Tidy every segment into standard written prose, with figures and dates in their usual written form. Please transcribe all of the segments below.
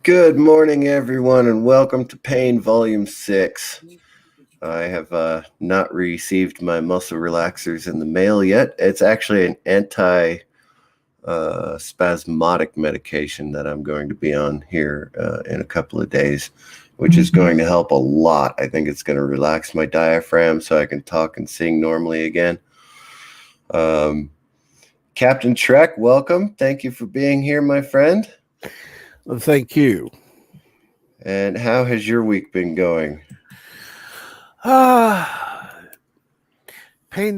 Good morning, everyone, and welcome to Pain Volume 6. I have not received my muscle relaxers in the mail yet. It's actually an anti spasmodic medication that I'm going to be on here in a couple of days, which is going to help a lot. I think it's going to relax my diaphragm so I can talk and sing normally again. Captain Trek, welcome. Thank you for being here, my friend. Well, thank you. And how has your week been going? Pain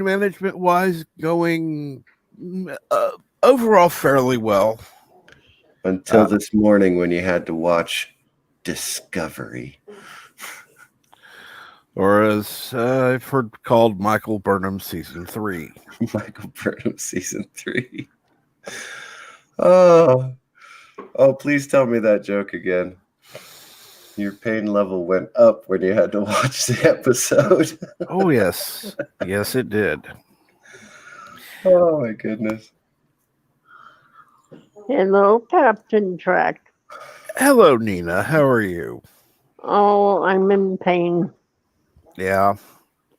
management wise, going overall fairly well. Until this morning when you had to watch Discovery. Or as I've heard called, Michael Burnham Season 3. Michael Burnham Season 3. Oh, please tell me that joke again. Your pain level went up when you had to watch the episode. Oh, yes. Yes, it did. Oh, my goodness. Hello, Captain Trek. Hello, Nina. How are you? Oh, I'm in pain. Yeah,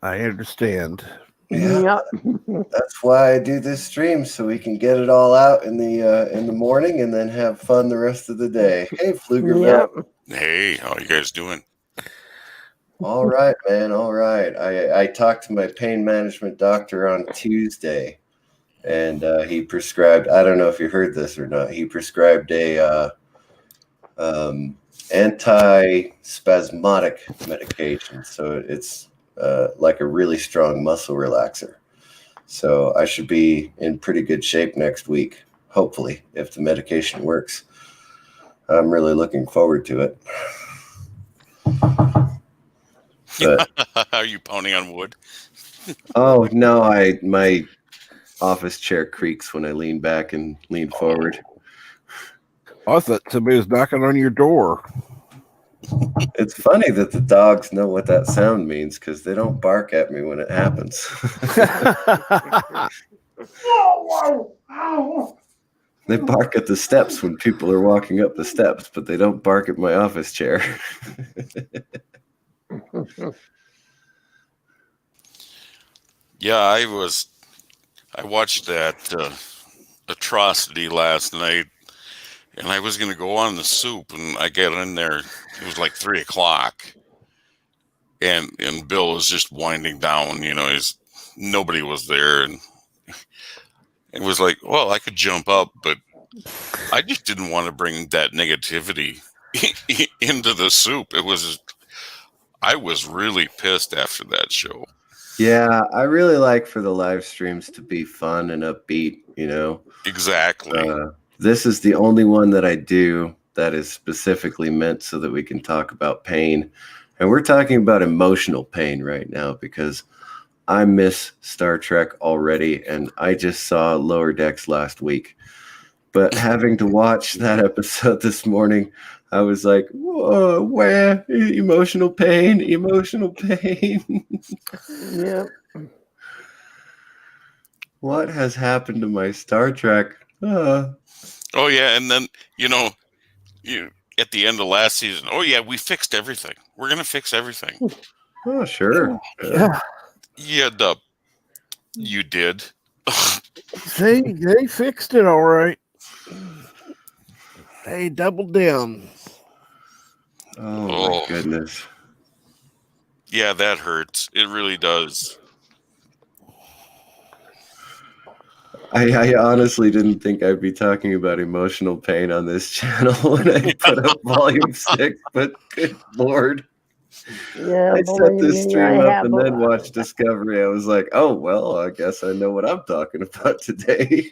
I understand. Yeah, that's why I do this stream, so we can get it all out in the morning and then have fun the rest of the day. Hey, Pflugerville. Yep. Hey, how you guys doing? All right, man. All right. I talked to my pain management doctor on Tuesday, and he prescribed, I don't know if you heard this or not, he prescribed a anti-spasmodic medication. So it's like a really strong muscle relaxer. So I should be in pretty good shape next week, hopefully, if the medication works. I'm really looking forward to it. But, Are you pounding on wood? oh no, my office chair creaks when I lean back and lean forward. I thought somebody was knocking on your door. It's funny that the dogs know what that sound means because they don't bark at me when it happens. They bark at the steps when people are walking up the steps, but they don't bark at my office chair. Yeah, I watched that atrocity last night, and I was going to go on the soup, and I get in there. It was like 3:00, and Bill was just winding down. Nobody was there, and it was like, well, I could jump up, but I just didn't want to bring that negativity into the soup. I was really pissed after that show. Yeah, I really like for the live streams to be fun and upbeat, Exactly. This is the only one that I do that is specifically meant so that we can talk about pain. And we're talking about emotional pain right now because I miss Star Trek already, and I just saw Lower Decks last week. But having to watch that episode this morning, I was like, whoa, where? Emotional pain. Yep. What has happened to my Star Trek? Oh yeah, and then at the end of last season, oh yeah, we fixed everything. We're gonna fix everything. Oh sure. Yeah. Yeah, you did. They fixed it all right. They doubled down. Oh my goodness. Yeah, that hurts. It really does. I honestly didn't think I'd be talking about emotional pain on this channel when I put up Volume 6, but good Lord. Yeah, I set this stream up and then watched Discovery. I was like, oh, well, I guess I know what I'm talking about today.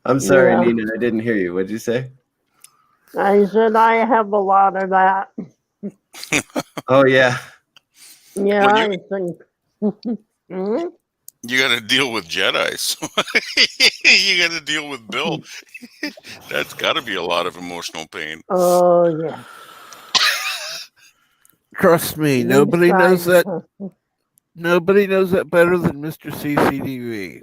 I'm sorry, Nina, I didn't hear you. What'd you say? I said I have a lot of that. Oh, yeah. Yeah, well, I think. You got to deal with Jedi. So you got to deal with Bill. That's got to be a lot of emotional pain. Oh, yeah. Trust me, nobody knows that. Nobody knows that better than Mr. CCTV.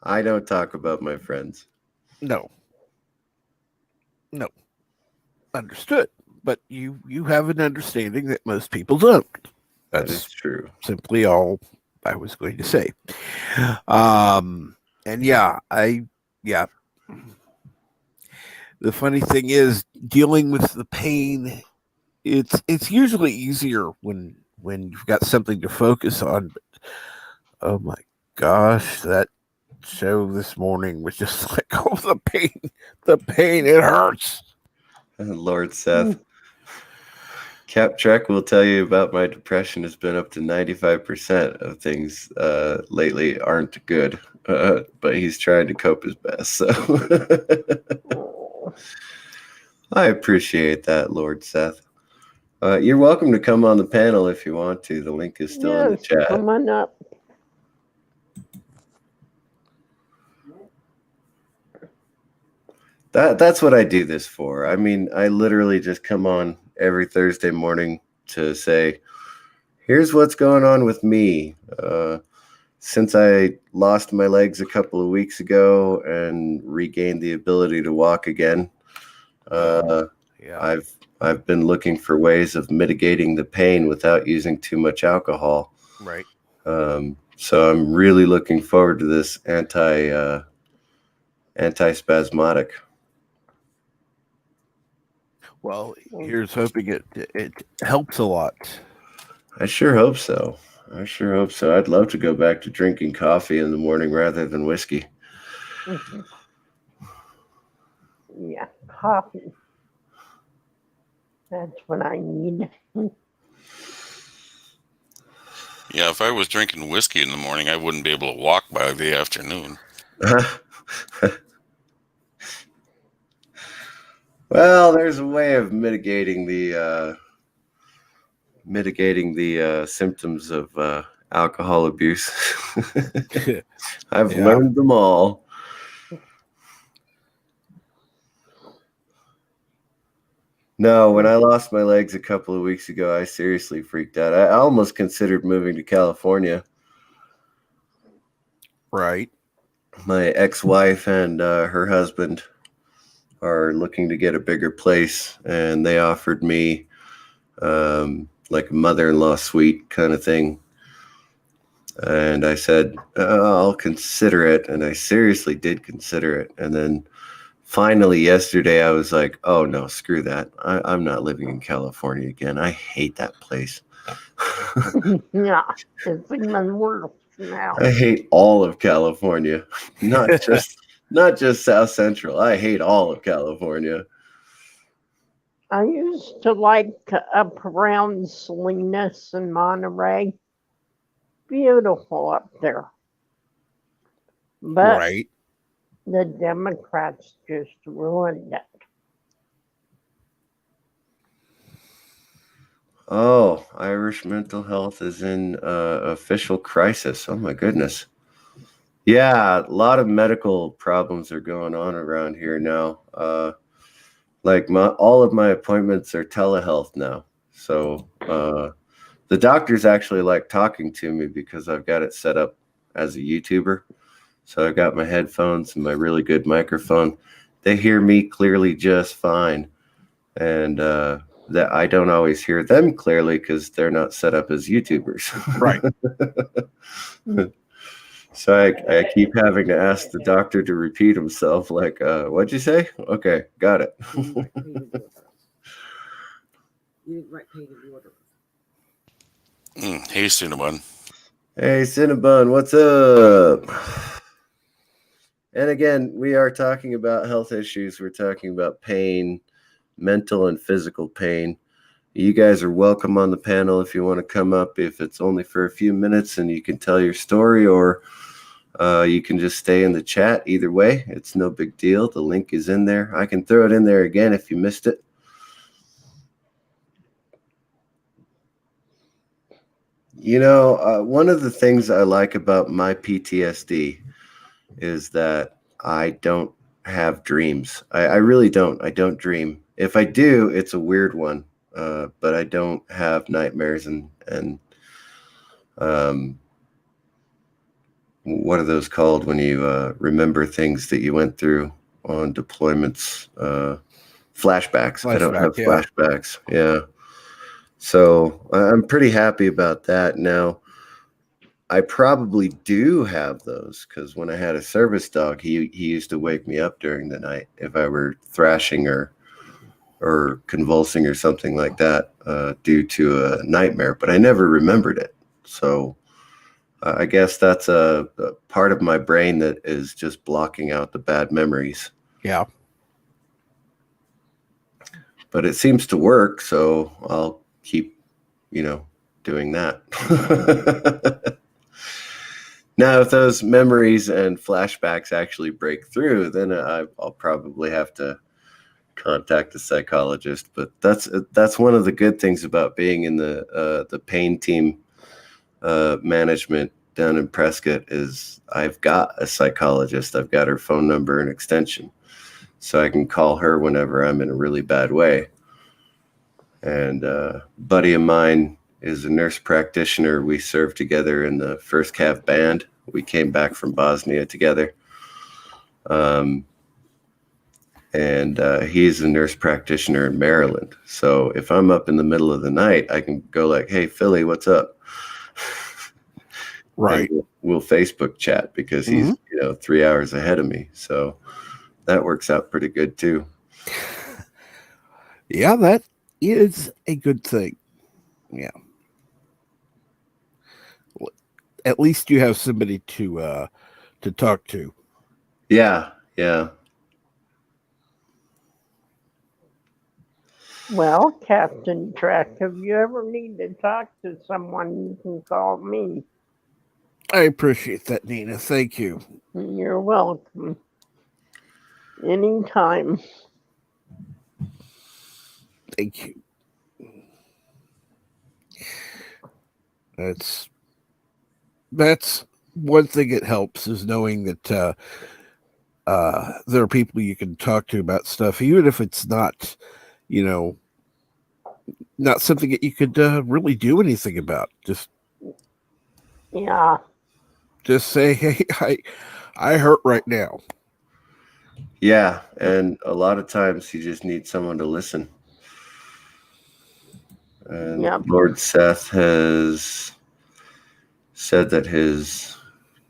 I don't talk about my friends. No. Understood. But you have an understanding that most people don't. That is That's true. simply all I was going to say. And yeah. The funny thing is, dealing with the pain, it's usually easier when you've got something to focus on. But oh my gosh, that show this morning was just like, oh, the pain, it hurts. Lord Seth. Cap Trek will tell you about my depression has been up to 95% of things lately aren't good. But he's trying to cope his best. So I appreciate that, Lord Seth. You're welcome to come on the panel if you want to. The link is still in the chat. Come on up. That's what I do this for. I mean, I literally just come on every Thursday morning to say, here's what's going on with me. Since I lost my legs a couple of weeks ago and regained the ability to walk again, I've been looking for ways of mitigating the pain without using too much alcohol. Right. So I'm really looking forward to this anti-spasmodic. Well, here's hoping it helps a lot. I sure hope so. I'd love to go back to drinking coffee in the morning rather than whiskey. Yeah, coffee. That's what I need. Yeah, if I was drinking whiskey in the morning, I wouldn't be able to walk by the afternoon. Well, there's a way of mitigating the symptoms of alcohol abuse. I've learned them all. No, when I lost my legs a couple of weeks ago, I seriously freaked out. I almost considered moving to California. Right. My ex-wife and her husband are looking to get a bigger place, and they offered me like a mother-in-law suite kind of thing. And I said, I'll consider it. And I seriously did consider it. And then finally yesterday, I was like, oh, no, screw that. I'm not living in California again. I hate that place. Yeah, it's even worse now. I hate all of California, not just South Central. I hate all of California. I used to like up around Salinas and Monterey. Beautiful up there. But Right. the Democrats just ruined it. Oh, Irish mental health is in official crisis. Oh my goodness. Yeah, a lot of medical problems are going on around here now. Like all of my appointments are telehealth now. So the doctors actually like talking to me because I've got it set up as a YouTuber. So I got my headphones and my really good microphone. They hear me clearly just fine. And that I don't always hear them clearly because they're not set up as YouTubers. Right. So I keep having to ask the doctor to repeat himself, like, what'd you say? Okay, got it. You didn't write paid in order. Hey, Cinnabon. Hey, Cinnabon, what's up? And again, we are talking about health issues. We're talking about pain, mental and physical pain. You guys are welcome on the panel if you want to come up, if it's only for a few minutes and you can tell your story, or you can just stay in the chat. Either way, it's no big deal. The link is in there. I can throw it in there again if you missed it. You know, one of the things I like about my PTSD is that I don't have dreams. I really don't. I don't dream. If I do, it's a weird one. But I don't have nightmares, and what are those called when you remember things that you went through on deployments? Flashbacks. I don't have flashbacks. Yeah. So I'm pretty happy about that. Now, I probably do have those because when I had a service dog, he used to wake me up during the night if I were thrashing or convulsing or something like that due to a nightmare, but I never remembered it. So I guess that's a part of my brain that is just blocking out the bad memories. Yeah. But it seems to work, so I'll keep, doing that. Now, if those memories and flashbacks actually break through, then I'll probably have to contact a psychologist. But that's one of the good things about being in the pain team management down in Prescott is I've got a psychologist. I've got her phone number and extension, so I can call her whenever I'm in a really bad way. And a buddy of mine is a nurse practitioner. We served together in the 1st Cav band. We came back from Bosnia together. And he's a nurse practitioner in Maryland. So if I'm up in the middle of the night, I can go like, "Hey, Philly, what's up?" Right. And we'll Facebook chat because he's 3 hours ahead of me. So that works out pretty good too. Yeah, that is a good thing. Yeah. At least you have somebody to talk to. Yeah. Well, Captain Track, if you ever need to talk to someone, you can call me. I appreciate that, Nina. Thank you. You're welcome. Anytime. Thank you. That's one thing that helps is knowing that there are people you can talk to about stuff, even if it's not, not something that you could really do anything about. Just say, "Hey, I hurt right now." Yeah, and a lot of times you just need someone to listen. And Lord Seth has said that his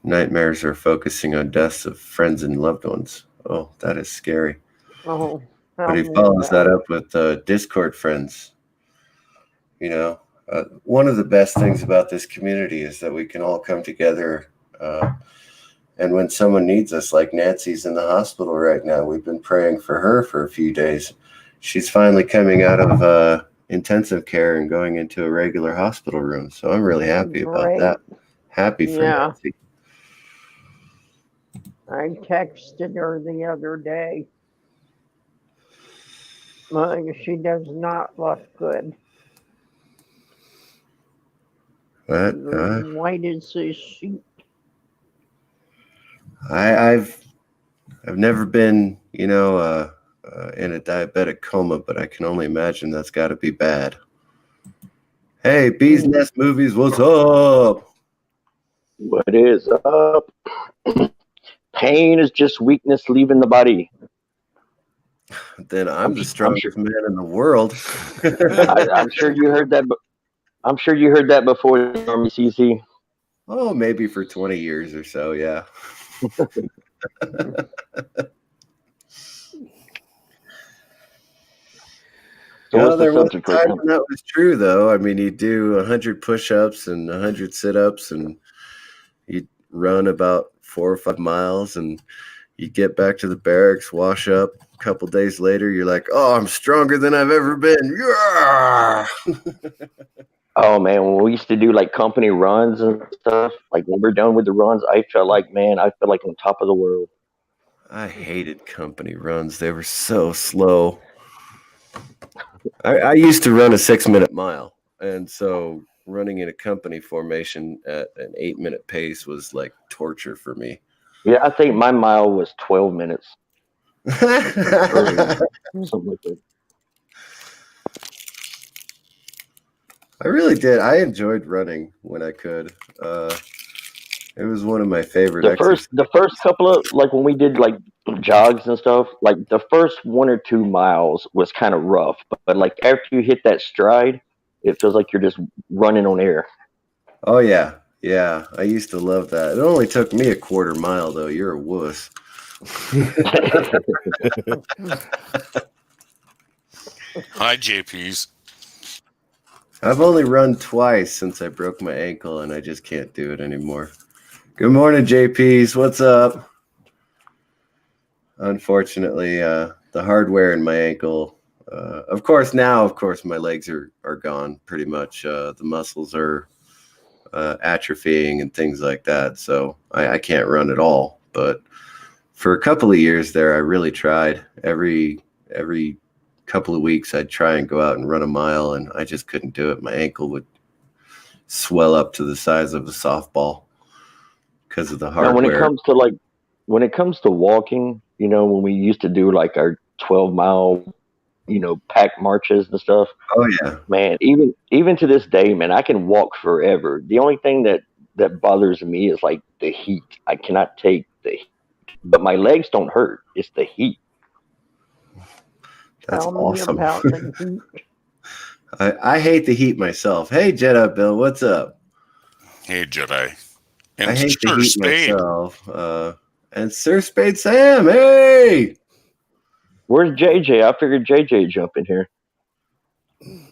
nightmares are focusing on deaths of friends and loved ones. Oh, that is scary. Oh, but he follows that up with Discord friends. One of the best things about this community is that we can all come together. And when someone needs us, like Nancy's in the hospital right now, we've been praying for her for a few days. She's finally coming out of intensive care and going into a regular hospital room. So I'm really happy about that. Happy for Nancy. I texted her the other day. She does not look good. White as a sheet. I've never been, in a diabetic coma, but I can only imagine that's got to be bad. Hey, Bees Nest Movies, what's up? What is up? Pain is just weakness leaving the body. Then I'm the strongest man in the world. I'm sure you heard that. I'm sure you heard that before, Army CC. Oh, maybe for 20 years or so, yeah. There was a time when that was true, though. I mean, you do 100 push-ups and 100 sit-ups, and you run about 4 or 5 miles, and you get back to the barracks, wash up. A couple days later, you're like, "Oh, I'm stronger than I've ever been." Yeah. Oh man, when we used to do like company runs and stuff, like when we're done with the runs, I felt like on top of the world. I hated company runs. They were so slow. I used to run a 6-minute mile, and so running in a company formation at an 8-minute pace was like torture for me. Yeah, I think my mile was 12 minutes. Something like that. I really did. I enjoyed running when I could. It was one of my favorite The first couple of like when we did like jogs and stuff, like the first 1 or 2 miles was kind of rough, but like after you hit that stride, it feels like you're just running on air. Oh yeah, yeah. I used to love that. It only took me a quarter mile though. You're a wuss. Hi, JP's. I've only run twice since I broke my ankle, and I just can't do it anymore. Good morning, JP's. What's up? Unfortunately, the hardware in my ankle. Of course, my legs are gone pretty much. The muscles are atrophying and things like that. So I can't run at all. But for a couple of years there, I really tried. Every couple of weeks, I'd try and go out and run a mile, and I just couldn't do it. My ankle would swell up to the size of a softball because of the hardware. Now, when it comes to walking, you know, when we used to do like our 12-mile, you know, pack marches and stuff. Oh yeah, Man, even to this day, man, I can walk forever. The only thing that bothers me is like the heat. I cannot take the heat, but my legs don't hurt. It's the heat. that's Tell me awesome. about the heat. I hate the heat myself. Hey, Jedi Bill, what's up? Hey, Jedi. I And hate the Sir heat Spade. myself. And Sir Spade Sam, hey! Where's JJ? I figured JJ jump in here.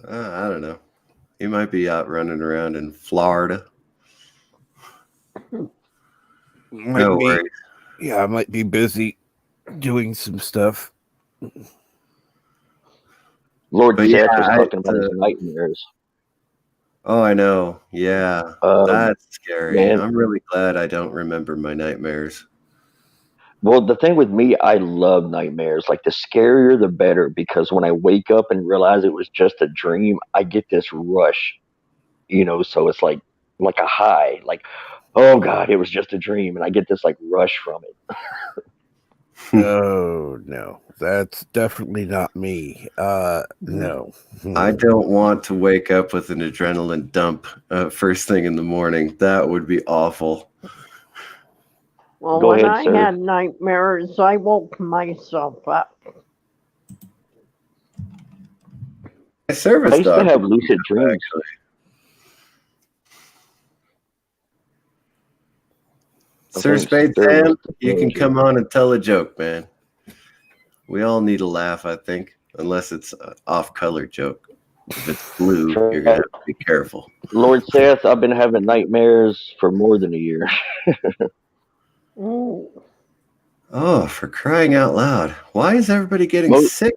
I don't know. He might be out running around in Florida. No worries. Yeah, I might be busy doing some stuff. Lord But Seth yeah, was talking about his nightmares. Oh, I know. Yeah, that's scary. Man. I'm really glad I don't remember my nightmares. Well, the thing with me, I love nightmares. Like the scarier, the better. Because when I wake up and realize it was just a dream, I get this rush. You know, so it's like a high. Like, oh God, it was just a dream, and I get this like rush from it. Oh no, that's definitely not me. No. I don't want to wake up with an adrenaline dump first thing in the morning. That would be awful. Well, Go when ahead, I sir. had nightmares, I woke myself up. My service I used to dog have lucid dreams. actually. Sir think Spade Sir Sam, was the you can manager. come on and tell a joke, man. We all need a laugh, I think, unless it's an off-color joke. If it's blue, you're gonna have to be careful. Lord Seth, I've been having nightmares for more than a year. Ooh. Oh, for crying out loud! Why is everybody getting Mo- sick?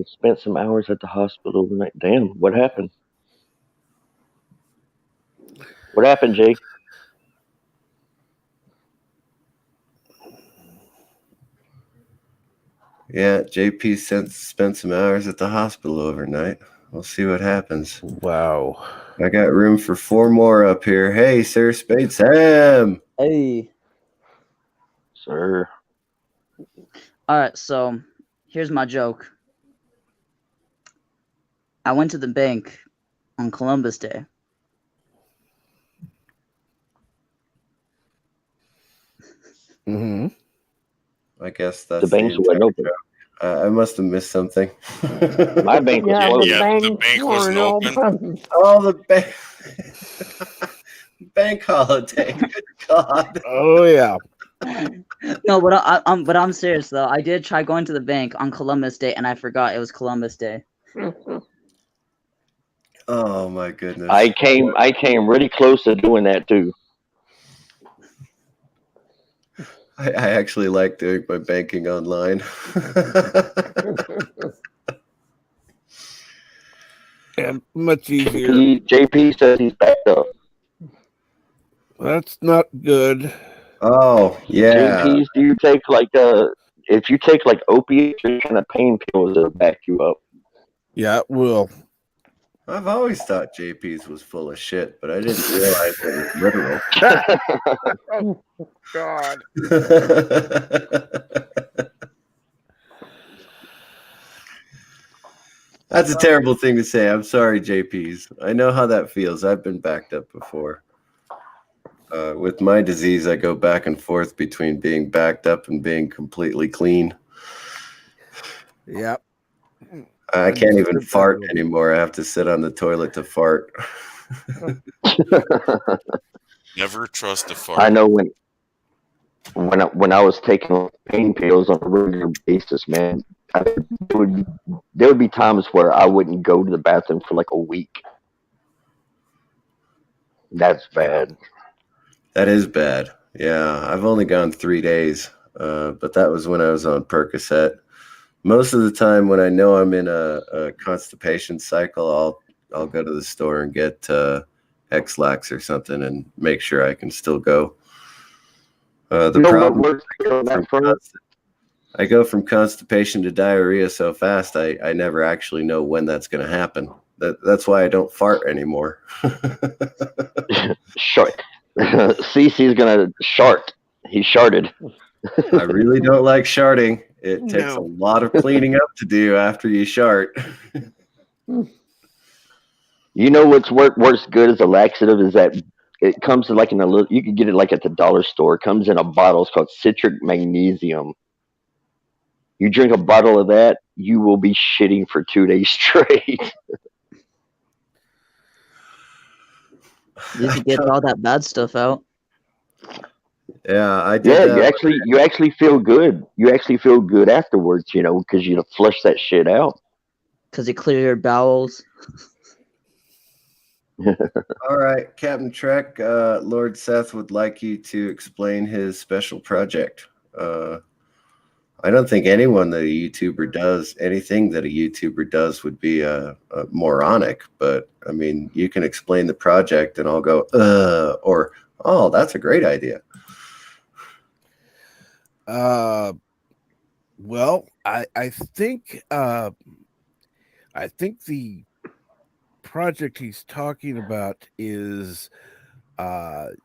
Spent some hours at the hospital overnight. Damn, what happened? What happened, Jake? Yeah, JP spent some hours at the hospital overnight. We'll see what happens. Wow. I got room for 4 more up here. Hey, Sir Spade Sam. Hey. Sir. All right, so here's my joke. I went to the bank on Columbus Day. Mm-hmm. I guess that's The banks entire wasn't open. joke. I must have missed something. My bank was Yeah, closed. the Yeah, the banks bank wasn't weren't open. open. Oh, the bank. Bank holiday. Good God. Oh yeah. No, but I'm serious though. I did try going to the bank on Columbus Day, and I forgot it was Columbus Day. Oh my goodness. I came really close to doing that too. I actually like doing my banking online. And much easier. JP says he's backed up. That's not good. Oh yeah. JP's, do you take if you take like opiates or kind of pain pills that'll back you up? Yeah, it will. I've always thought JP's was full of shit, but I didn't realize it was literal. Oh God. That's a terrible thing to say. I'm sorry, JP's. I know how that feels. I've been backed up before. With my disease, I go back and forth between being backed up and being completely clean. Yep. I can't even Understood fart that. anymore. I have to sit on the toilet to fart. Never trust a fart. I know when I was taking pain pills on a regular basis, man, there would be times where I wouldn't go to the bathroom for like a week. That's bad. That is bad. Yeah, I've only gone 3 days, but that was when I was on Percocet. Most of the time, when I know I'm in a constipation cycle, I'll go to the store and get X-Lax or something and make sure I can still go. The You know what problem works on that front? I go from constipation to diarrhea so fast, I never actually know when that's going to happen. That's why I don't fart anymore. Shart. CC's gonna shart. He sharted. I really don't like sharting. It takes a No. lot of cleaning up to do after you shart. You know what's works good as a laxative is that it comes in like in a little. You can get it like at the dollar store. It comes in a bottle. It's called citric magnesium. You drink a bottle of that, you will be shitting for 2 days straight. At least it gets all that bad stuff out. Yeah, I did Yeah, that. you actually feel good. You actually feel good afterwards, you know, because you flush that shit out. Because you clear your bowels. All right, Captain Trek, Lord Seth would like you to explain his special project. I don't think anything that a YouTuber does would be moronic, but I mean, you can explain the project and I'll go, or, oh, that's a great idea. Well, I think the project he's talking about is has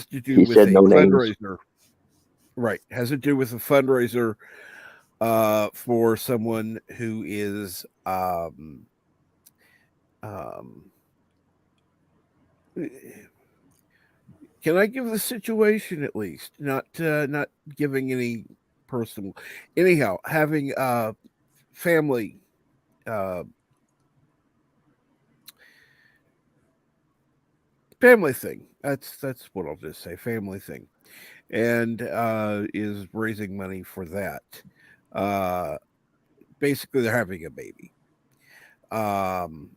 to do He with said a no names. fundraiser. Right, has to do with a fundraiser for someone who is can I give the situation at least? Not giving any personal. Anyhow, having family family thing. That's what I'll just say. Family thing, and is raising money for that. Basically, they're having a baby. And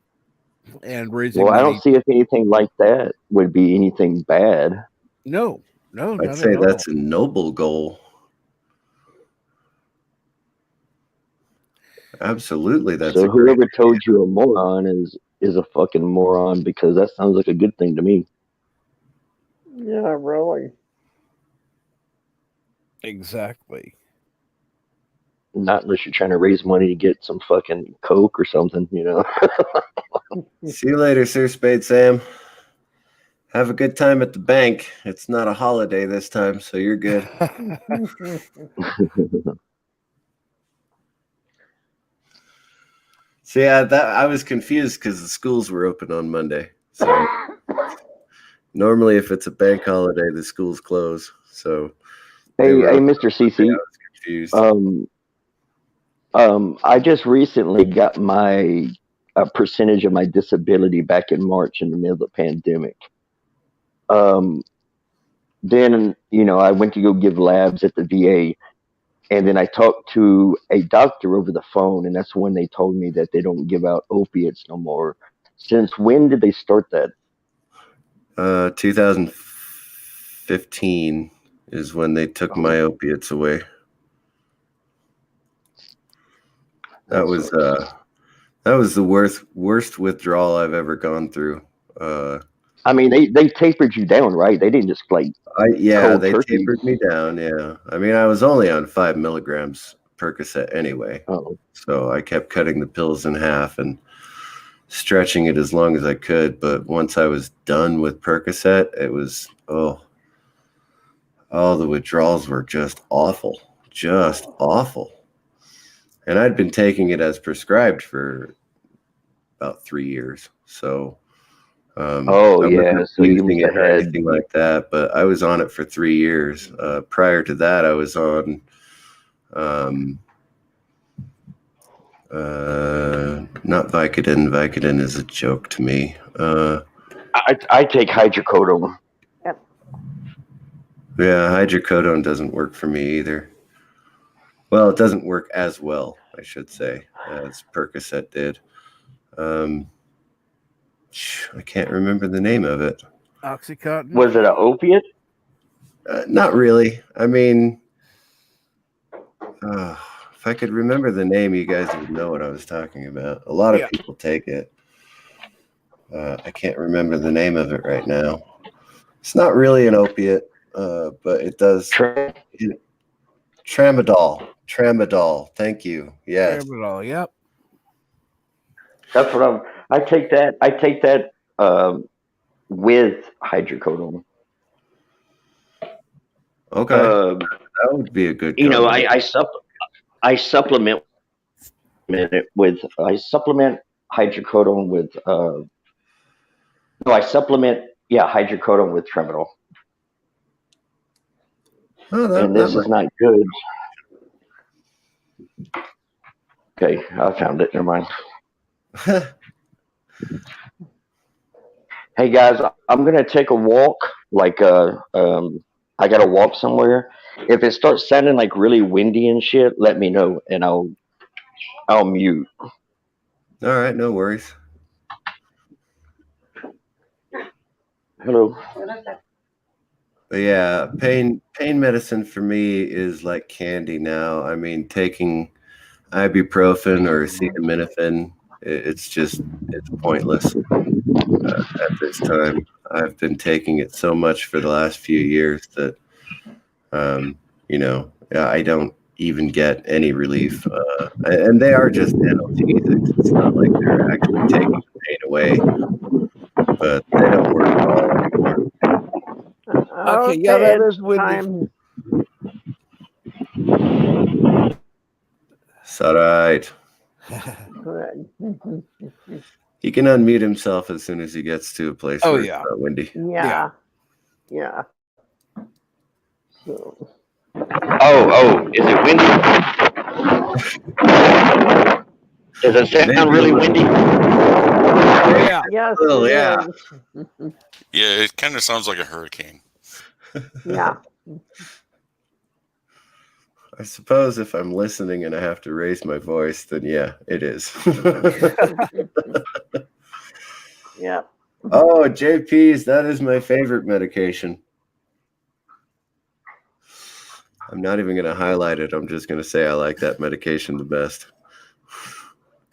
raising Well, I money. don't see if anything like that would be anything bad. No, I'd not say at all. that's a noble goal. Absolutely, that's So a great whoever told you a moron is a fucking moron because that sounds like a good thing to me. Yeah, really. Exactly. Not unless you're trying to raise money to get some fucking coke or something, you know. See you later, Sir Spade Sam. Have a good time at the bank. It's not a holiday this time, so you're good. So yeah, that I was confused because the schools were open on Monday. So normally, if it's a bank holiday, the schools close. So they hey, were hey, open Mr. on Monday. CC. I was confused. I just recently got my a percentage of my disability back in March in the middle of the pandemic. Then I went to go give labs at the VA, and then I talked to a doctor over the phone, and that's when they told me that they don't give out opiates no more. Since when did they start that? 2015 is when they took my opiates away. That was the worst withdrawal I've ever gone through. I mean, they tapered you down, right? They didn't just like cold They turkey. tapered me down. Yeah, I mean, I was only on 5 milligrams Percocet anyway, Oh, so I kept cutting the pills in half and stretching it as long as I could. But once I was done with Percocet, it was the withdrawals were just awful, And I'd been taking it as prescribed for about 3 years, so Oh, I yeah, wasn't so you using must it or have had- anything like that, but I was on it for 3 years. Prior to that, I was on not Vicodin. Vicodin is a joke to me. I take hydrocodone. Yeah, hydrocodone doesn't work for me either. Well, it doesn't work as well, I should say, as Percocet did. I can't remember the name of it. Oxycontin. Was it an opiate? Not really. I mean, if I could remember the name, you guys would know what I was talking about. A lot of Yeah. people take it. I can't remember the name of it right now. It's not really an opiate, but it does. Tramadol. Tramadol. Thank you. Yes. Tramadol, yep. That's what I take that. I take that with hydrocodone. Okay. That would be a good. You know, combo. I supplement it with hydrocodone with no, I supplement hydrocodone with Tramadol. Oh, And this is not good. Okay, I found it. Never mind. Hey guys, I'm gonna take a walk. Like I gotta walk somewhere. If it starts sounding like really windy and shit, let me know and I'll mute. All right, no worries. Hello. But yeah, pain medicine for me is like candy now. I mean, taking ibuprofen or acetaminophen, it's pointless at this time. I've been taking it so much for the last few years that, I don't even get any relief. And they are just analgesics. It's not like they're actually taking the pain away, but they don't work at all anymore. Okay, yeah, that is windy. time. It's all right. Good. He can unmute himself as soon as he gets to a place Oh, where yeah. it's not windy. Yeah. Yeah. So, Oh, is it windy? Does it sound Maybe really a little. windy? Yeah. yes, Well, it yeah. is. Yeah, it kind of sounds like a hurricane. Yeah. I suppose if I'm listening and I have to raise my voice, then yeah, it is. Yeah. Oh, JP's, that is my favorite medication. I'm not even going to highlight it. I'm just going to say I like that medication the best.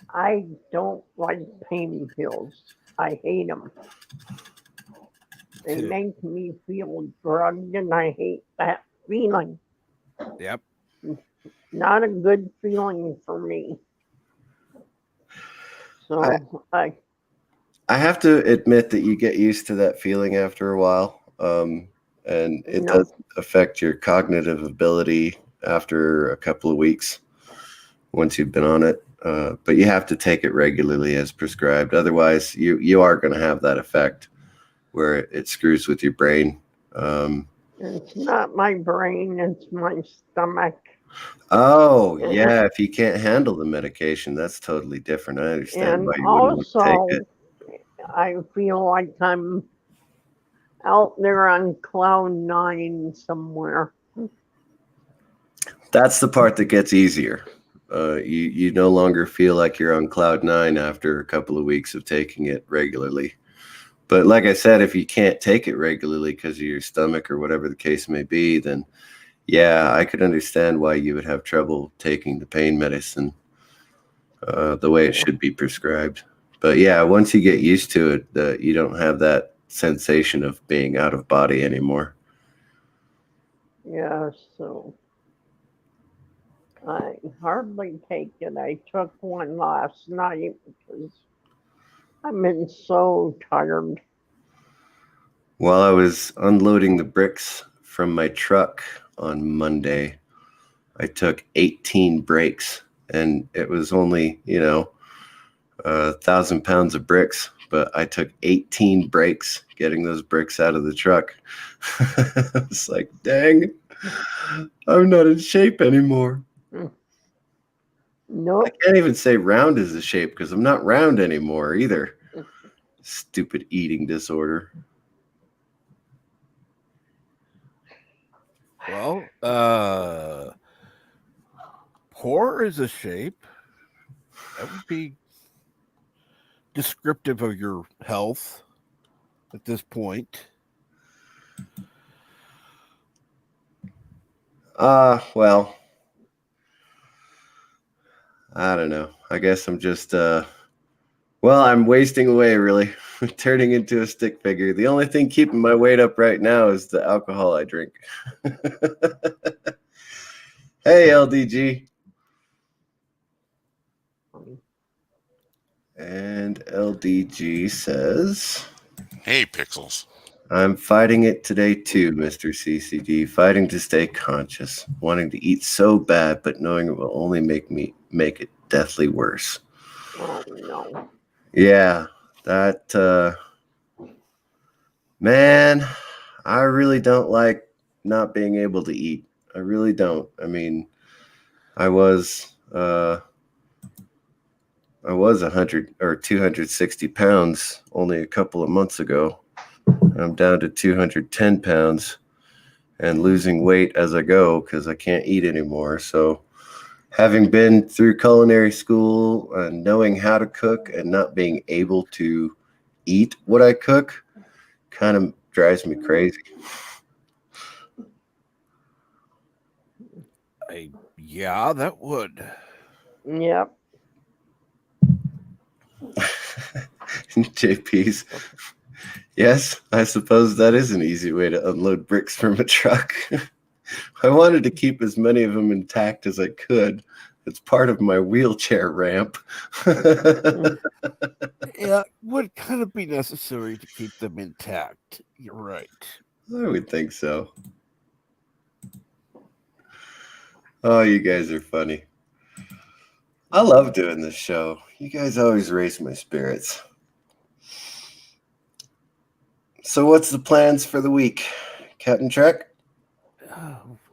I don't like pain pills. I hate them. They make me feel drugged, and I hate that feeling. Yep. Not a good feeling for me. So I have to admit that you get used to that feeling after a while. And it does affect your cognitive ability after a couple of weeks once you've been on it. But you have to take it regularly as prescribed. Otherwise, you are going to have that effect where it screws with your brain. it's not my brain, it's my stomach. Oh, yeah. If you can't handle the medication, that's totally different. I understand And why you wouldn't want to also, take it. I feel like I'm out there on cloud 9 somewhere. That's the part that gets easier. You no longer feel like you're on cloud 9 after a couple of weeks of taking it regularly. But like I said, if you can't take it regularly because of your stomach or whatever the case may be, then yeah, I could understand why you would have trouble taking the pain medicine the way it should be prescribed. But yeah, once you get used to it, you don't have that sensation of being out of body anymore. Yeah, so I hardly take it. I took one last night because I've been so tired. While I was unloading the bricks from my truck on Monday, I took 18 breaks, and it was only 1,000 pounds of bricks. but I took 18 breaks getting those bricks out of the truck. I was like, dang, I'm not in shape anymore. Nope. I can't even say round is a shape because I'm not round anymore either. Stupid eating disorder. Well, poor is a shape. That would be descriptive of your health at this point. Well, I don't know. I guess I'm just I'm wasting away really. Turning into a stick figure. The only thing keeping my weight up right now is the alcohol I drink. Hey, LDG. And LDG says, Hey, Pixels. I'm fighting it today too, Mr. CCD. Fighting to stay conscious. Wanting to eat so bad, but knowing it will only make it deathly worse. Oh no. Yeah, that, man, I really don't like not being able to eat. I really don't. I mean, I was 100 or 260 pounds only a couple of months ago. I'm down to 210 pounds and losing weight as I go because I can't eat anymore. So having been through culinary school and knowing how to cook and not being able to eat what I cook kind of drives me crazy. Yeah, that would. Yep. JP's. Yes, I suppose that is an easy way to unload bricks from a truck. I wanted to keep as many of them intact as I could. It's part of my wheelchair ramp. Yeah, it would kind of be necessary to keep them intact. You're right. I would think so. Oh, you guys are funny. I love doing this show. You guys always raise my spirits. So what's the plans for the week? Captain Trek?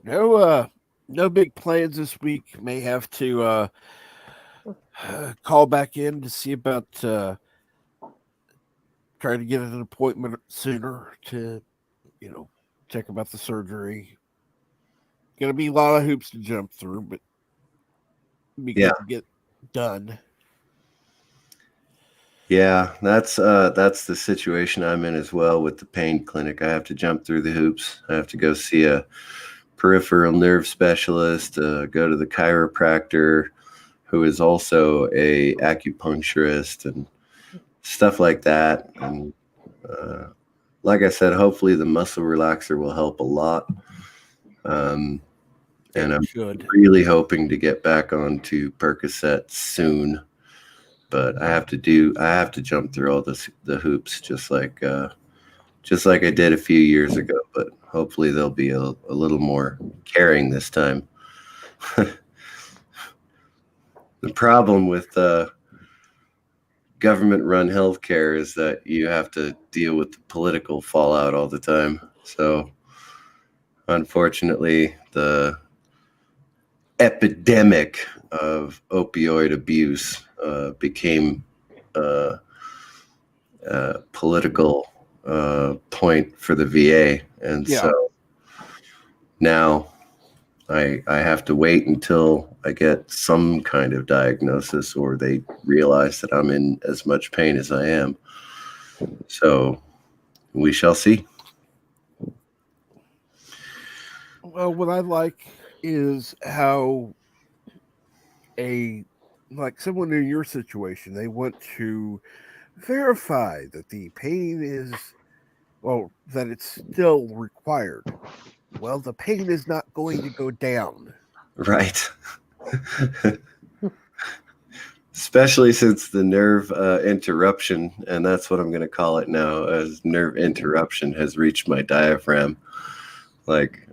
No big plans this week. May have to call back in to see about trying to get an appointment sooner to, check about the surgery. Gonna be a lot of hoops to jump through, but be good to get done. Yeah, that's the situation I'm in as well with the pain clinic. I have to jump through the hoops. I have to go see a peripheral nerve specialist, go to the chiropractor, who is also a acupuncturist and stuff like that. And like I said, hopefully the muscle relaxer will help a lot. And I'm really hoping to get back onto Percocet soon. But I have to jump through all the hoops just like I did a few years ago. But hopefully they'll be a little more caring this time. The problem with government-run healthcare is that you have to deal with the political fallout all the time. So unfortunately, the epidemic of opioid abuse became a political point for the VA. And so now I have to wait until I get some kind of diagnosis or they realize that I'm in as much pain as I am. So we shall see. Well, what I like is how someone in your situation, they want to verify that the pain is, that it's still required. Well, the pain is not going to go down. Right. Especially since the nerve interruption, and that's what I'm going to call it now, as nerve interruption has reached my diaphragm. Like,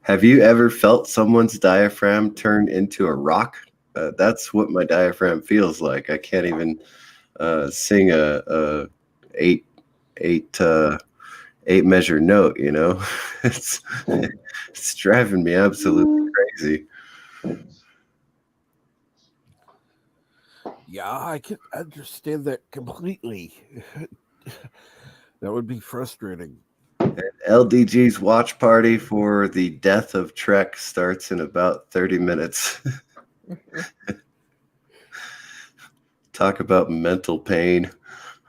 have you ever felt someone's diaphragm turn into a rock? That's what my diaphragm feels like. I can't even sing a eight measure note. You know, it's driving me absolutely crazy. Yeah, I can understand that completely. That would be frustrating. LDG's watch party for the death of Trek starts in about 30 minutes. Talk about mental pain.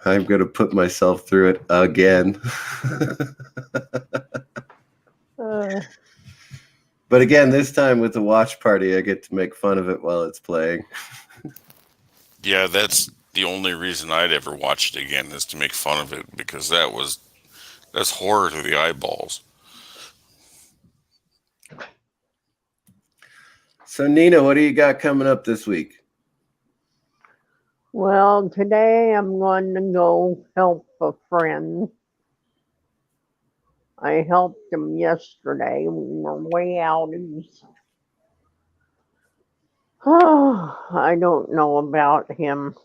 I'm going to put myself through it again. But again, this time with the watch party, I get to make fun of it while it's playing. Yeah, that's the only reason I'd ever watch it again, is to make fun of it, because that's horror to the eyeballs. So, Nina, what do you got coming up this week? Well, today I'm going to go help a friend. I helped him yesterday. We were way out east. Oh, I don't know about him.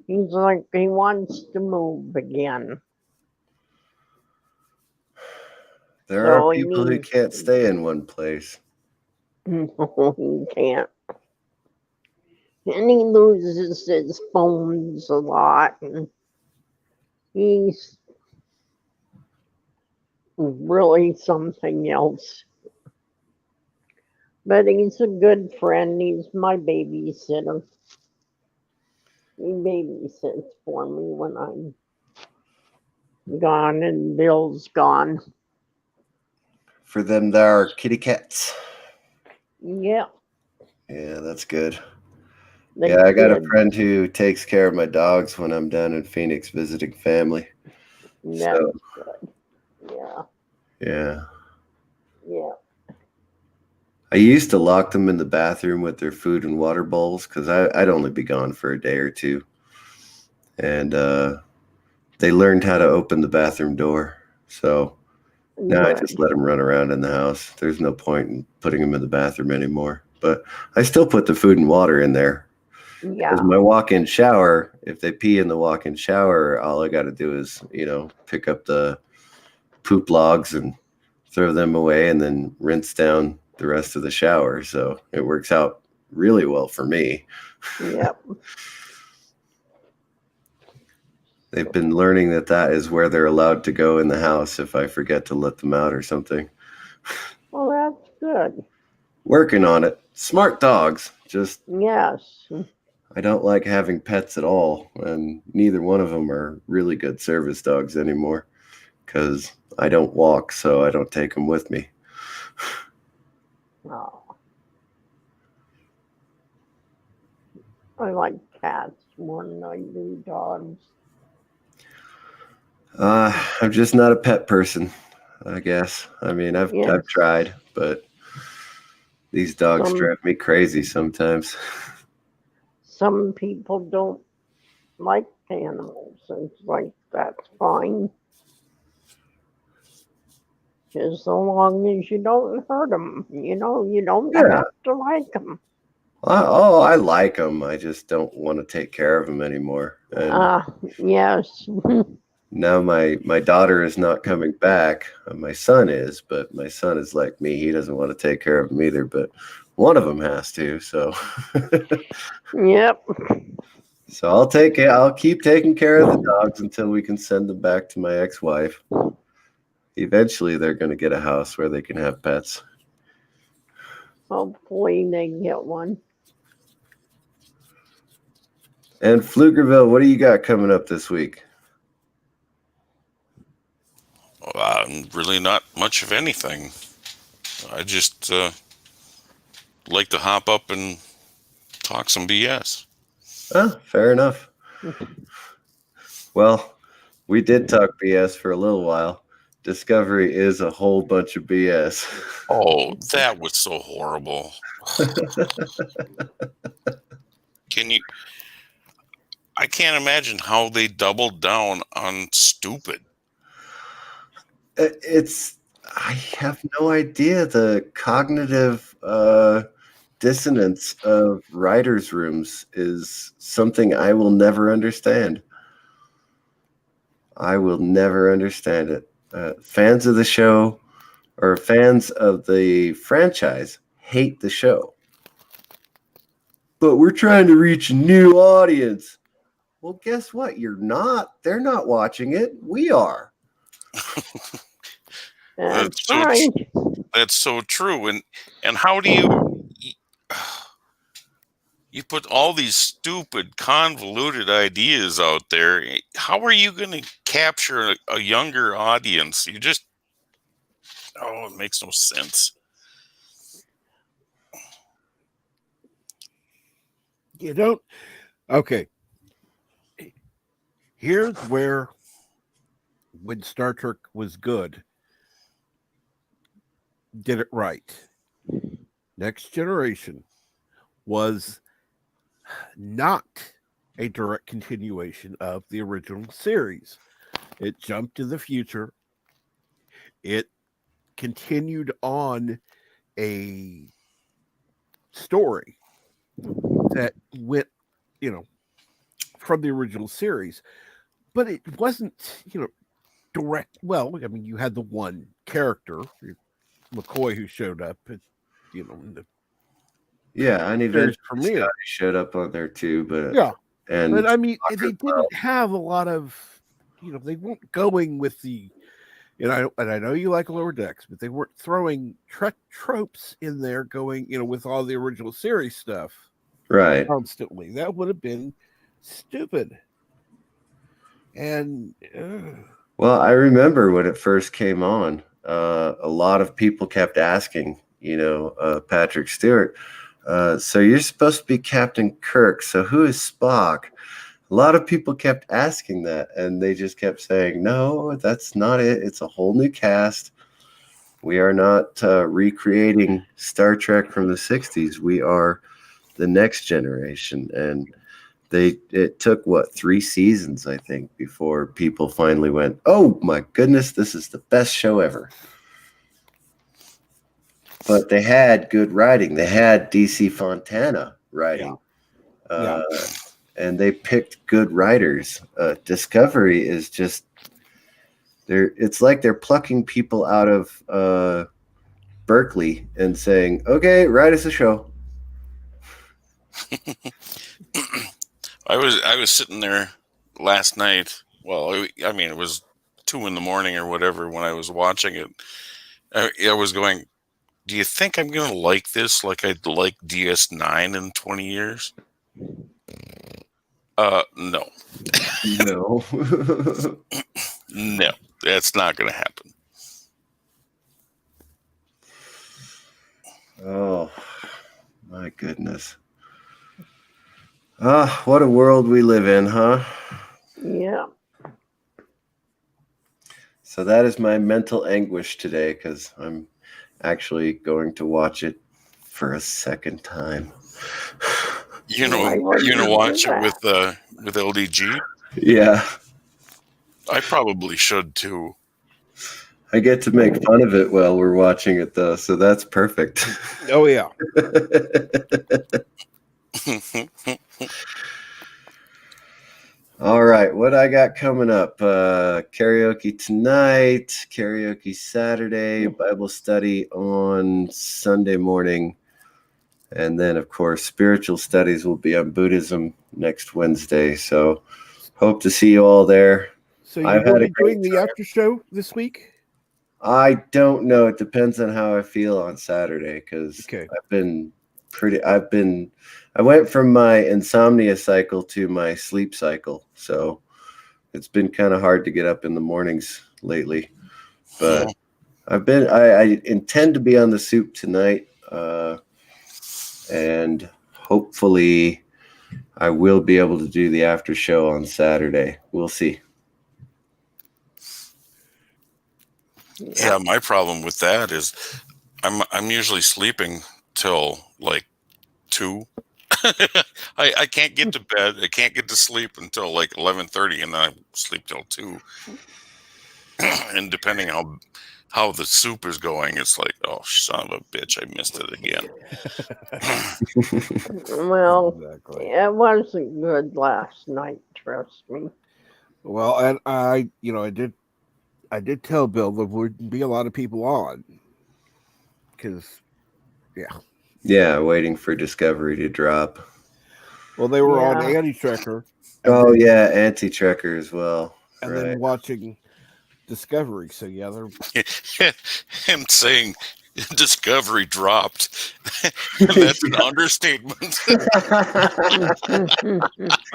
He's like he wants to move again. There So are he people who needs- can't stay in one place. No, he can't. And he loses his phones a lot. And he's really something else. But he's a good friend. He's my babysitter. He babysits for me when I'm gone and Bill's gone. For them, there are kitty cats. Yeah. Yeah, that's good. The Yeah, I got a kid, friend who takes care of my dogs when I'm down in Phoenix visiting family. that's So, good. Yeah. yeah. Yeah. I used to lock them in the bathroom with their food and water bowls because I'd only be gone for a day or two. And they learned how to open the bathroom door. So now I Good. just let them run around in the house. There's no point in putting them in the bathroom anymore. But I still put the food and water in there. Yeah. Because my walk-in shower, if they pee in the walk-in shower, all I got to do is, pick up the poop logs and throw them away and then rinse down the rest of the shower. So it works out really well for me. Yep. They've been learning that is where they're allowed to go in the house if I forget to let them out or something. Well, that's good. Working on it. Smart dogs. Just Yes. I don't like having pets at all, and neither one of them are really good service dogs anymore because I don't walk, so I don't take them with me. Oh. I like cats more than I do dogs. I'm just not a pet person, I guess. I mean, I've Yes. tried, but these dogs Some- drive me crazy sometimes. Some people don't like animals. It's like, that's fine. Just so long as you don't hurt them. You don't Yeah. have to like them. I like them. I just don't want to take care of them anymore. And Yes. now my daughter is not coming back. My son is, but my son is like me. He doesn't want to take care of them either, but one of them has to. So, Yep. so I'll keep taking care of the dogs until we can send them back to my ex-wife. Eventually, they're going to get a house where they can have pets. Hopefully they get one. And Pflugerville, what do you got coming up this week? Really not much of anything. I just like to hop up and talk some BS. Oh, fair enough. Well, we did talk BS for a little while. Discovery is a whole bunch of BS. Oh, that was so horrible. I can't imagine how they doubled down on stupid. I have no idea the cognitive dissonance of writers' rooms is something I will never understand. I will never understand it. Fans of the show or fans of the franchise hate the show. But we're trying to reach a new audience. Well, guess what? You're not. They're not watching it. We are. That's so right. That's so true. And how do you put all these stupid, convoluted ideas out there? How are you going to capture a younger audience? It makes no sense. You don't. Okay. Here's where, when Star Trek was good, did it right. Next Generation was not a direct continuation of the original series. It jumped to the future. It continued on a story that went, from the original series, but it wasn't, direct. Well, I mean, you had the one character, McCoy, who showed up at, in the Yeah, and series eventually premiere. Scotty showed up on there too, but Yeah, and but I mean, Tucker they didn't have a lot of, they weren't going with the, and I know you like Lower Decks, but they weren't throwing tropes in there, going, with all the original series stuff right. constantly. That would have been stupid. And Well, I remember when it first came on, a lot of people kept asking, Patrick Stewart, so you're supposed to be Captain Kirk, so who is Spock? A lot of people kept asking that, and they just kept saying, no, that's not it. It's a whole new cast. We are not recreating Star Trek from the 60s. We are the next generation. And it took 3 seasons, I think, before people finally went, oh my goodness, this is the best show ever. But they had good writing. They had DC Fontana writing. Yeah. And they picked good writers. Discovery is just it's like they're plucking people out of Berkeley and saying, okay, write us a show. I was sitting there last night. Well, I mean, it was 2 a.m. or whatever when I was watching it. I was going, do you think I'm going to like this like I'd like DS9 in 20 years? No. No. No, that's not going to happen. Oh, my goodness. What a world we live in, huh? Yeah. So that is my mental anguish today, because I'm actually going to watch it for a second time. You know, watch it with LDG. Yeah, I probably should too. I get to make fun of it while we're watching it, though, so that's perfect. oh yeah, All right, what I got coming up? Karaoke tonight, karaoke Saturday, Bible study on Sunday morning. And then, of course, spiritual studies will be on Buddhism next Wednesday. So hope to see you all there. so you will be doing the after show this week? I don't know. It depends on how I feel on Saturday, because Okay. I went from my insomnia cycle to my sleep cycle. So it's been kind of hard to get up in the mornings lately. But I intend to be on the soup tonight. And hopefully I will be able to do the after show on Saturday. We'll see. Yeah, my problem with that is I'm usually sleeping till like 2. I can't get to bed. I can't get to sleep until like 11:30, and then I sleep till 2. and depending how the soup is going, it's like, oh son of a bitch, I missed it again. Well, Exactly. it wasn't good last night, trust me. Well, and I did tell Bill there wouldn't be a lot of people on because, Yeah, waiting for Discovery to drop. well, they were on Yeah. Anti-Trekker Oh yeah, Anti-Trekker as well. and Right. then watching Discovery. So yeah, they're Him saying Discovery dropped. That's an understatement.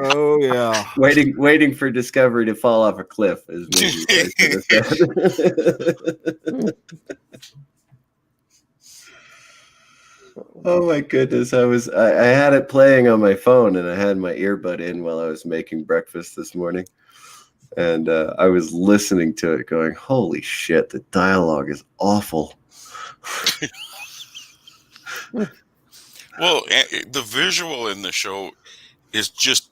oh yeah. waiting for Discovery to fall off a cliff is maybe what I should have said. Oh my goodness. I had it playing on my phone and I had my earbud in while I was making breakfast this morning. And I was listening to it going, holy shit, the dialogue is awful. Well, the visual in the show is just,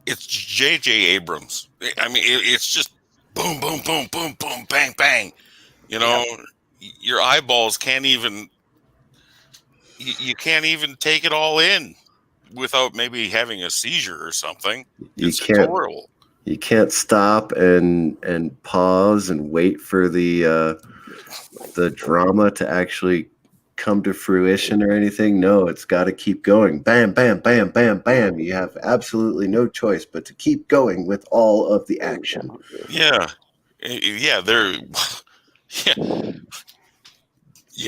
it's J.J. Abrams. I mean, it's just boom, boom, boom, boom, boom, bang, bang. You know, your eyeballs can't even, you can't even take it all in without maybe having a seizure or something. It's horrible. You can't stop and pause and wait for the drama to actually come to fruition or anything. No, it's got to keep going. Bam, bam, bam, bam, bam. You have absolutely no choice but to keep going with all of the action. Yeah,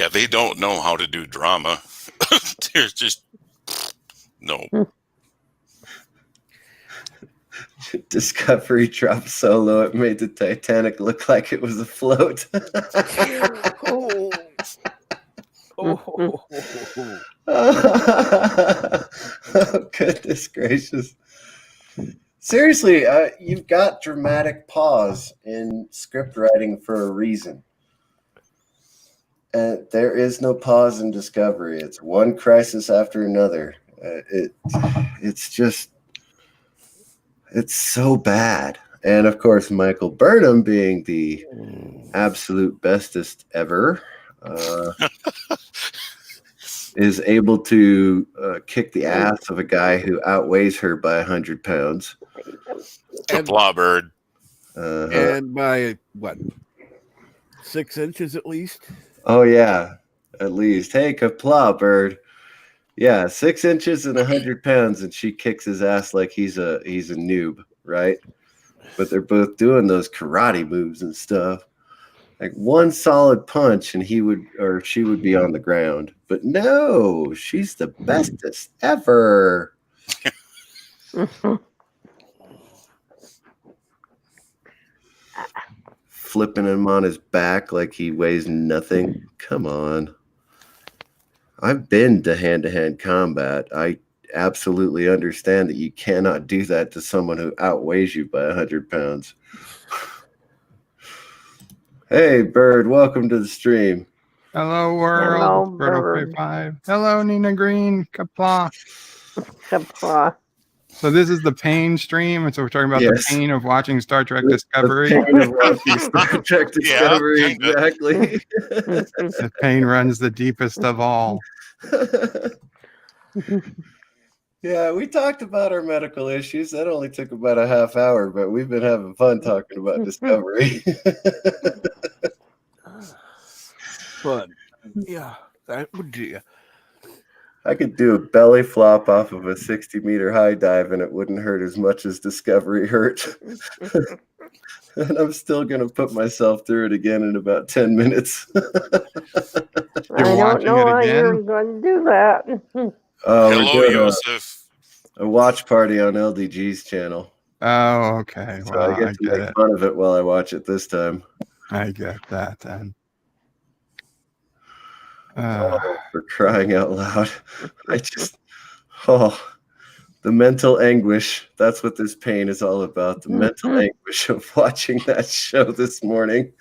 they don't know how to do drama. There's just no. Discovery dropped so low it made the Titanic look like it was afloat. Oh, goodness gracious. Seriously, you've got dramatic pause in script writing for a reason. And there is no pause in Discovery. It's one crisis after another. It's so bad. And of course, Michael Burnham being the absolute bestest ever, is able to kick the ass of a guy who outweighs her by 100 pounds. Kapla bird. And by what, 6 inches at least? Oh yeah, at least. Hey, Kapla bird. Yeah, 6 inches and 100 pounds, and she kicks his ass like he's a noob, right? But they're both doing those karate moves and stuff. Like one solid punch, and she would be on the ground. But no, she's the bestest ever. Flipping him on his back like he weighs nothing. Come on. I've been to hand-to-hand combat. I absolutely understand that you cannot do that to someone who outweighs you by 100 pounds. Hey, Bird, welcome to the stream. Hello, world. Hello, Bird. Bird. 05. Hello, Nina Green. Kapla. Kapla. So this is the pain stream, and so we're talking about Yes. the pain of watching Star Trek The Discovery. pain of watching Star Trek Discovery, kinda. exactly. The pain runs the deepest of all. Yeah, we talked about our medical issues. That only took about a half hour, but we've been having fun talking about Discovery. Fun. Yeah, that would do. I could do a belly flop off of a 60-meter high dive and it wouldn't hurt as much as Discovery hurt. And I'm still going to put myself through it again in about 10 minutes. I don't watching know it how you're again? going to do that. We're Hello, doing Joseph. a watch party on LDG's channel. Oh, okay. So Well, I get to make fun of it while I watch it this time. I get that then. For crying out loud. The mental anguish. That's what this pain is all about. The mental anguish of watching that show this morning.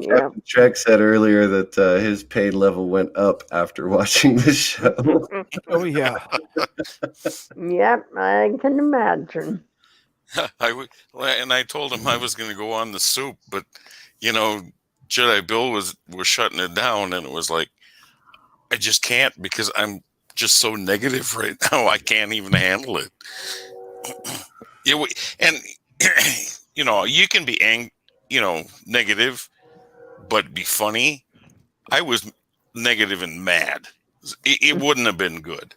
Yeah. Captain Trek said earlier that his pain level went up after watching the show. Oh yeah. Yep, I can imagine. And I told him I was going to go on the soup, but you know, Jedi Bill was shutting it down, and it was like, I just can't because I'm just so negative right now. I can't even handle it. And you know, you can be negative, but be funny. I was negative and mad. It wouldn't have been good.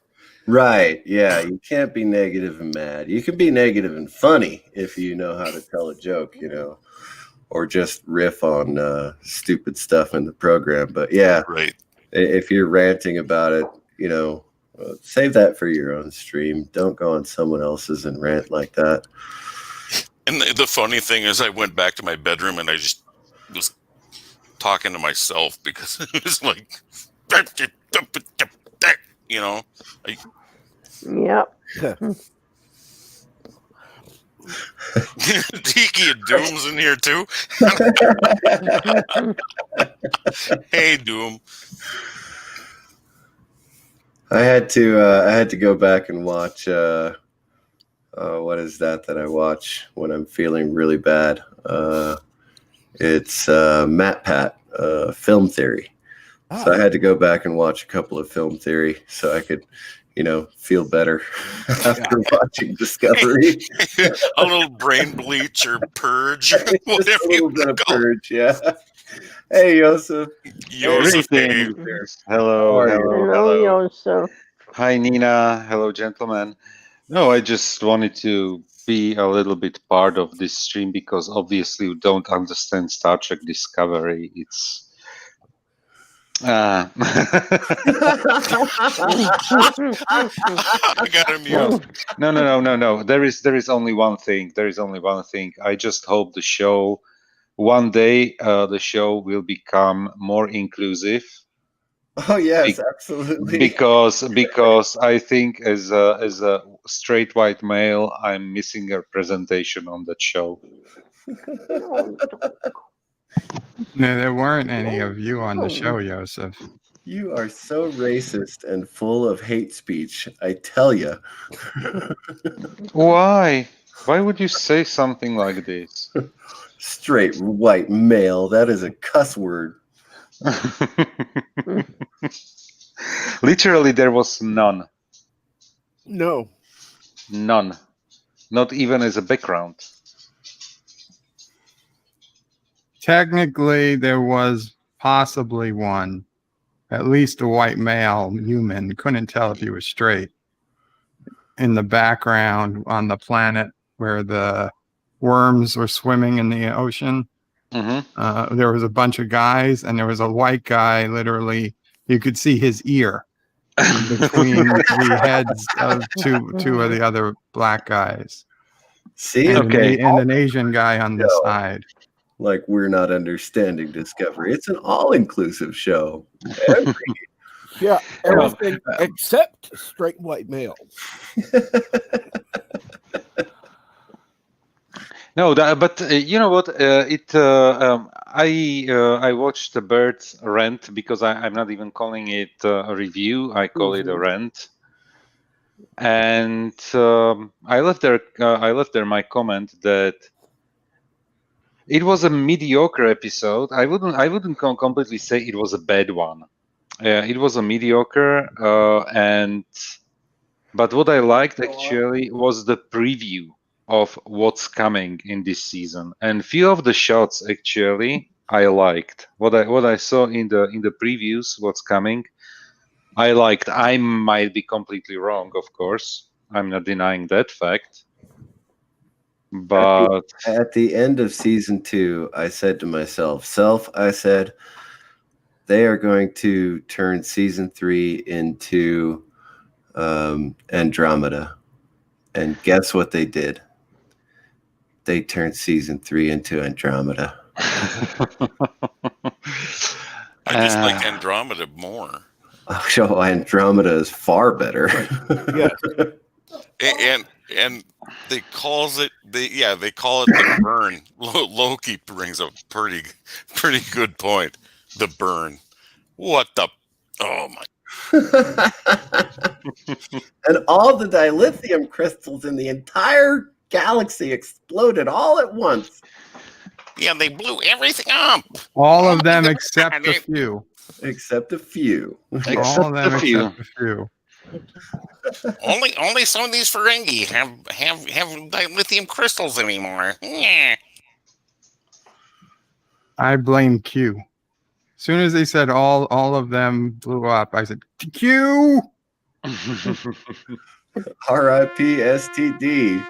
Right. Yeah. You can't be negative and mad. You can be negative and funny if you know how to tell a joke, or just riff on stupid stuff in the program. But yeah, Right. if you're ranting about it, save that for your own stream. Don't go on someone else's and rant like that. And the funny thing is, I went back to my bedroom and I just was talking to myself because it was like, Yep. Tiki and Doom's in here too. Hey, Doom. I had to go back and watch. What is that I watch when I'm feeling really bad? It's Matt Pat, Film Theory. So I had to go back and watch a couple of Film Theory so I could, feel better after watching Discovery. A little brain bleach or purge, or Just whatever a little you bit of call it. purge, yeah. Hey, Joseph. Joseph, hey. How Hello, are you? Hello, Joseph. Hi, Nina. Hello, gentlemen. No, I just wanted to be a little bit part of this stream because obviously you don't understand Star Trek Discovery. It's I got him used. no. There is only one thing. I just hope the show one day the show will become more inclusive. Oh yes, absolutely. Because I think as a straight white male, I'm missing a representation on that show. No, there weren't any of you on the show, Joseph. You are so racist and full of hate speech. I tell you. Why? Why would you say something like this? Straight white male. That is a cuss word. Literally, there was none. No. None. Not even as a background. Technically, there was possibly one, at least a white male human. Couldn't tell if he was straight. In the background on the planet where the worms were swimming in the ocean, there was a bunch of guys, and there was a white guy. Literally, you could see his ear between the heads of two of the other black guys. See, and an Asian guy on the side. Like we're not understanding Discovery. It's an all-inclusive show. Yeah, everything except straight white males. No, but you know what? I watched the Birds rant because I'm not even calling it a review. I call it a rant, and I left there my comment that it was a mediocre episode. I wouldn't completely say it was a bad one. It was a mediocre, but what I liked actually was the preview of what's coming in this season, and few of the shots actually I liked. What I saw in the previews, what's coming, I liked. I might be completely wrong, of course. I'm not denying that fact. But at the end of season 2, I said to myself, they are going to turn season 3 into Andromeda. And guess what they did? They turned season 3 into Andromeda. I just like Andromeda more. Oh, Andromeda is far better. Yes. And and they call it the burn. Loki brings a pretty good point. The burn. What the? Oh my! And all the dilithium crystals in the entire galaxy exploded all at once. Yeah, they blew everything up. All of them except a few. Except a few. All of them a few. except a few. Only some of these Ferengi have dilithium crystals anymore. Yeah. I blame Q. As soon as they said all of them blew up, I said Q. R.I.P. STD.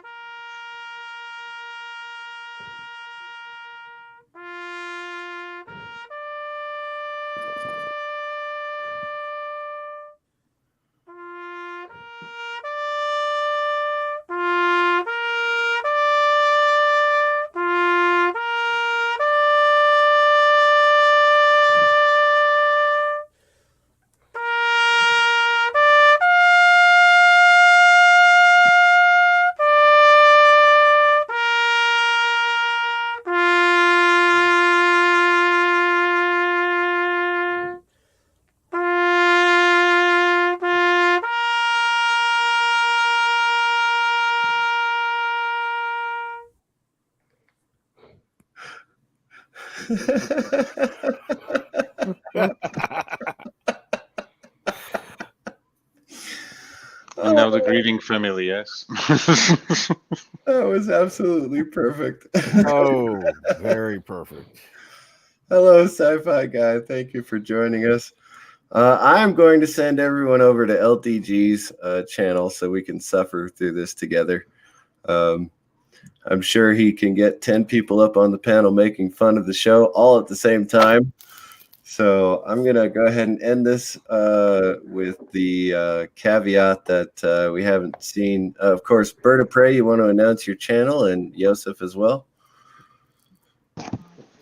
And now the grieving family, yes. That was absolutely perfect. Oh, very perfect. Hello, Sci-Fi Guy. Thank you for joining us. I'm going to send everyone over to LDG's channel so we can suffer through this together. I'm sure he can get 10 people up on the panel making fun of the show all at the same time. So I'm going to go ahead and end this with the caveat that we haven't seen. Of course, Bird of Prey, you want to announce your channel, and Yosef as well?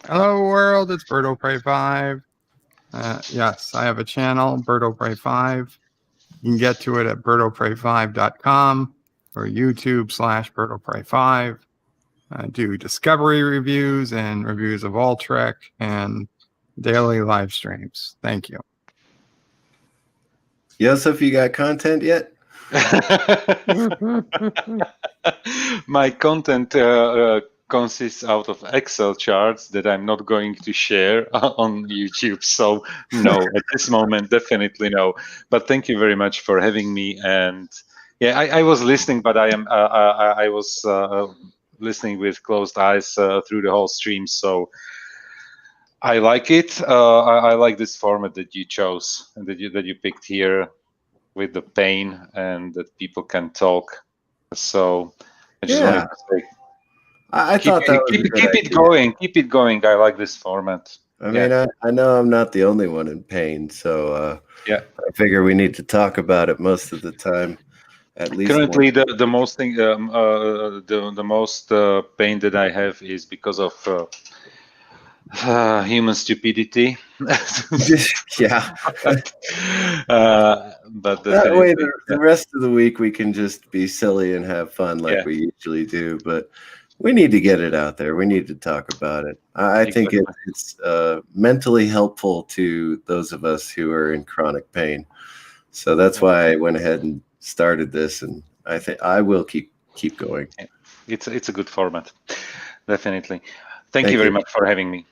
Hello world, it's Birdo Prey 5. Yes, I have a channel, Birdo Prey 5. You can get to it at birdoprey5.com or YouTube/Birdo Prey 5. I do discovery reviews and reviews of All Trek and daily live streams. Thank you. Yosef, you got content yet? My content consists out of Excel charts that I'm not going to share on YouTube. So no, at this moment, definitely no. But thank you very much for having me. And yeah, I was listening, but I was listening with closed eyes through the whole stream. So I like it. I like this format that you chose and that you picked here with the pain and that people can talk. So I just wanted to say, I thought that was keep it going. Keep it going. I like this format. I mean, I know I'm not the only one in pain, so yeah, I figure we need to talk about it most of the time. At least currently, the most thing, the most pain that I have is because of human stupidity. Yeah. But that way, the rest of the week we can just be silly and have fun like we usually do. But we need to get it out there. We need to talk about it. I think it's mentally helpful to those of us who are in chronic pain. So that's why I went ahead and started this, and I think I will keep going. It's a good format, definitely. Thank you very much for having me.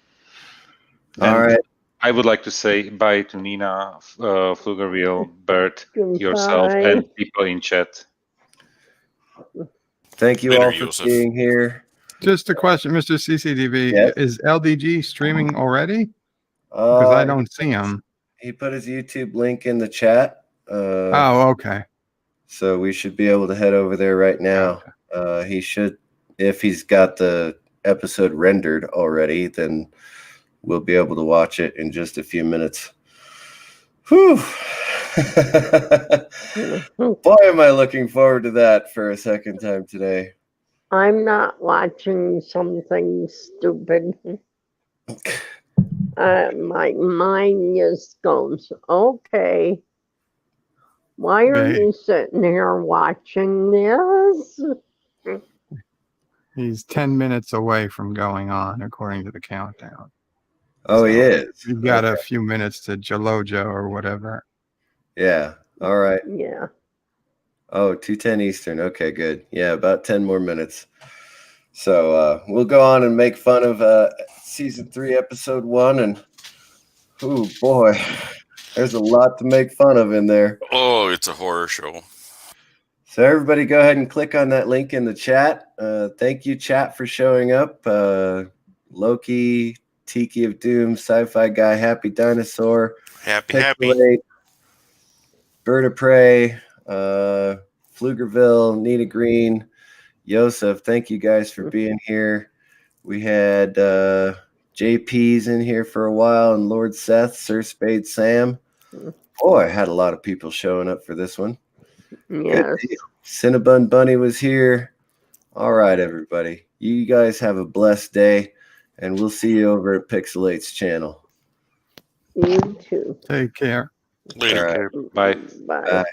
All right. I would like to say bye to Nina, Pflugerville, Bert, yourself, and people in chat. Thank you all for being here. Just a question, Mr. CCDV. Is LDG streaming already? Because I don't see him. He put his YouTube link in the chat. Oh, okay. So we should be able to head over there right now. He should, if he's got the episode rendered already, then we'll be able to watch it in just a few minutes. Whew. Boy, am I looking forward to that for a second time today. I'm not watching something stupid. My mind just goes, okay. Why are Okay. you sitting here watching this? He's 10 minutes away from going on, according to the countdown. Oh, he So, is. You've got Okay. a few minutes to Jalojo or whatever. Yeah. All right. Yeah. Oh, 2:10 Eastern. Okay, good. Yeah, about 10 more minutes. So we'll go on and make fun of season 3, episode 1, and oh boy, there's a lot to make fun of in there. Oh, it's a horror show. So everybody go ahead and click on that link in the chat. Thank you, chat, for showing up. Loki, Tiki of Doom, Sci-Fi Guy, Happy Dinosaur, Happy. Pixelate, Bird of Prey, Pflugerville, Nina Green, Yosef, thank you guys for being here. We had JP's in here for a while, and Lord Seth, Sir Spade Sam. Boy, I had a lot of people showing up for this one. Yes. Good deal. Cinnabon Bunny was here. All right, everybody. You guys have a blessed day, and we'll see you over at Pixelate's channel. You too. Take care. Later. All right. Bye. Bye. Bye.